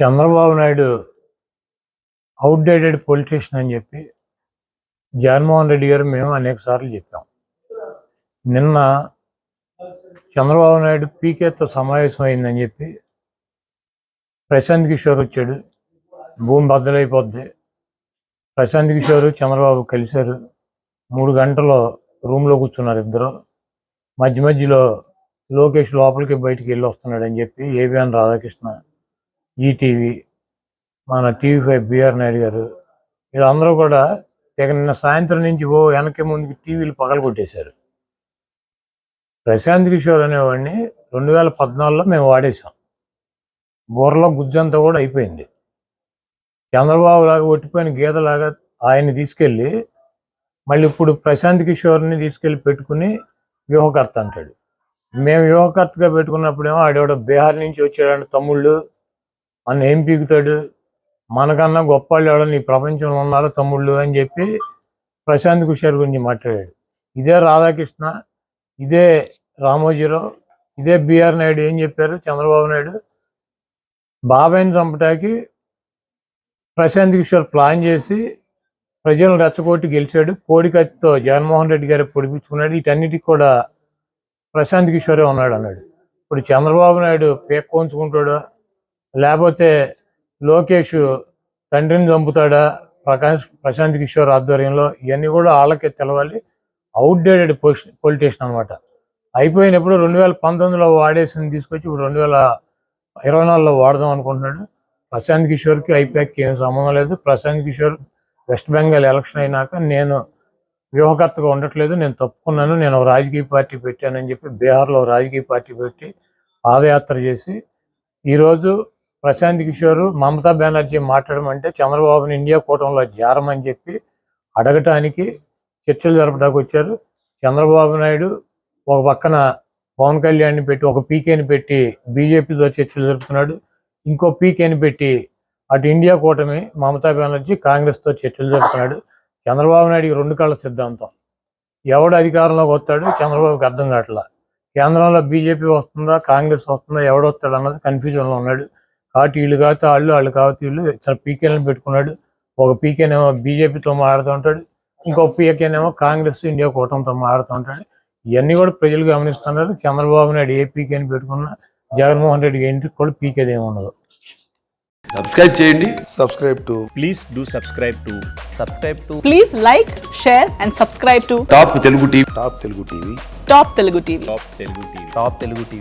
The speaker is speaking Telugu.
చంద్రబాబు నాయుడు అవుట్డేటెడ్ పొలిటీషియన్ అని చెప్పి జగన్మోహన్ రెడ్డి గారు మేము అనేక సార్లు చెప్పాం. నిన్న చంద్రబాబు నాయుడు పీకేతో సమావేశం అయిందని చెప్పి ప్రశాంత్ కిషోర్ వచ్చాడు. భూమి బద్దలైపోద్ది. ప్రశాంత్ కిషోర్ చంద్రబాబు కలిశారు. 3 గంటలు రూమ్లో కూర్చున్నారు ఇద్దరు. మధ్యలో లోకేష్ లోపలికి బయటికి వెళ్ళి వస్తున్నాడని చెప్పి ఏబిఎన్ రాధాకృష్ణ, ఈటీవీ, మన టీవీ5 బిఆర్ నాయుడు గారు వీళ్ళందరూ కూడా నిన్న సాయంత్రం నుంచి వెనక్కి ముందుకి టీవీలు పగలగొట్టేశారు. ప్రశాంత్ కిషోర్ అనేవాడిని 2014లో మేము వాడేశాం. బుర్రలో గుజ్జంతా కూడా అయిపోయింది. చంద్రబాబు లాగా ఒట్టిపోయిన గీతలాగా ఆయన్ని తీసుకెళ్ళి మళ్ళీ ఇప్పుడు ప్రశాంత్ కిషోర్ని తీసుకెళ్ళి పెట్టుకుని వ్యూహకర్త అంటాడు. మేము వ్యూహకర్తగా పెట్టుకున్నప్పుడేమో ఆడేవాడు బీహార్ నుంచి వచ్చాడంటే తమ్ముళ్ళు మన ఏం పీకుతాడు, మనకన్నా గొప్ప వాళ్ళు ఎవడో నీ ప్రపంచంలో ఉన్నారో తమ్ముళ్ళు అని చెప్పి ప్రశాంత్ కిషోర్ గురించి మాట్లాడాడు. ఇదే రాధాకృష్ణ, ఇదే రామోజీరావు, ఇదే బిఆర్ నాయుడు ఏం చెప్పారు? చంద్రబాబు నాయుడు బాబాయిని చంపటానికి ప్రశాంత్ కిషోర్ ప్లాన్ చేసి ప్రజలను రెచ్చగొట్టి గెలిచాడు. కోడికత్తితో జగన్మోహన్ రెడ్డి గారు పొడిపించుకున్నాడు. వీటన్నిటికి కూడా ప్రశాంత్ కిషోరే ఉన్నాడు అన్నాడు. ఇప్పుడు చంద్రబాబు నాయుడు పేక్కోంచుకుంటాడా, లేకపోతే లోకేష్ తండ్రిని చంపుతాడా ప్రశాంత్ కిషోర్ ఆధ్వర్యంలో? ఇవన్నీ కూడా వాళ్ళకే తెలవాలి. అవుట్డేటెడ్ పొలిటీషియన్ అనమాట. అయిపోయినప్పుడు 2019లో వాడేసింది తీసుకొచ్చి ఇప్పుడు 2024లో వాడదాం అనుకుంటున్నాడు. ప్రశాంత్ కిషోర్కి ఐపాక్కి ఏం సంబంధం లేదు. ప్రశాంత్ కిషోర్ వెస్ట్ బెంగాల్ ఎలక్షన్ అయినాక నేను వ్యూహకర్తగా ఉండట్లేదు, నేను తప్పుకున్నాను, నేను ఒక రాజకీయ పార్టీ పెట్టానని చెప్పి బీహార్లో రాజకీయ పార్టీ పెట్టి పాదయాత్ర చేసి ఈరోజు ప్రశాంత్ కిషోర్ మమతా బెనర్జీ మాట్లాడమంటే చంద్రబాబుని ఇండియా కూటమిలో చేరమని చెప్పి అడగటానికి చర్చలు జరపడానికి వచ్చారు. చంద్రబాబు నాయుడు ఒక పక్కన పవన్ కళ్యాణ్ని పెట్టి ఒక పీకేని పెట్టి బీజేపీతో చర్చలు జరుపుతున్నాడు. ఇంకో పీకేని పెట్టి అటు ఇండియా కూటమి మమతా బెనర్జీ కాంగ్రెస్తో చర్చలు జరుపుతున్నాడు. చంద్రబాబు నాయుడికి 2 కళ్ళ సిద్ధాంతం. ఎవడు అధికారంలోకి వస్తాడు చంద్రబాబుకి అర్థం కావట్లా. కేంద్రంలో బీజేపీ వస్తుందా కాంగ్రెస్ వస్తుందా ఎవడు వస్తాడు అన్నది కన్ఫ్యూజన్లో ఉన్నాడు. కాబట్టి వీళ్ళు కాకపోతే వాళ్ళు కాకపోతే వీళ్ళు ఇతర పీకేలను పెట్టుకున్నాడు. ఒక పీకేనేమో బీజేపీతో మాట్లాడుతూ ఉంటాడు, ఇంకో పీకేనేమో కాంగ్రెస్ ఇండియా కూటమితో మాట్లాడుతూ ఉంటాడు. ఇవన్నీ కూడా ప్రజలు గమనిస్తున్నారు. చంద్రబాబు నాయుడు ఏ పీకేని పెట్టుకున్నా జగన్మోహన్ రెడ్డికి ఇంటికి కూడా పీకేది ఏమి ఉండదు. సబ్స్క్రైబ్ చేయండి. Please do subscribe to. Please like, share and subscribe to top Telugu TV. Top Telugu TV. Top Telugu TV.